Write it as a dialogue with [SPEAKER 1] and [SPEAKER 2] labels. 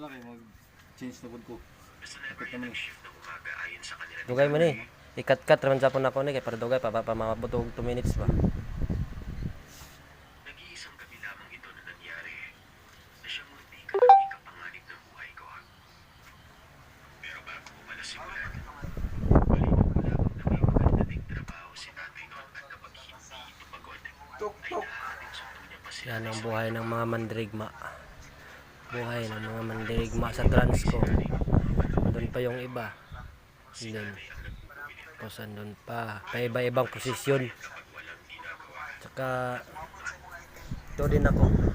[SPEAKER 1] na kayo mag-change na po ko. Kapit naman.
[SPEAKER 2] Dugay mo ni. Ikat-kat raman sa po na ko ni kay para dugay pa mabutog 2 minutes ba.
[SPEAKER 3] Nag-iisang gabi lamang ito na nangyari na siyang munti ka ng ikapanganib ng buhay ko. Pero bago ko pala simulan, malinaw ko lamang na may magandang trabaho si tatay noon at kapag hindi ito pagod, ay naaaring sundo niya pa sila.
[SPEAKER 2] Yan ang buhay ng mga mandirigma. Buhay ng mga mandirigma sa Transco. Doon pa yung iba. Doon. Tapos andun pa. May iba-ibang posisyon. Tsaka ito din ako.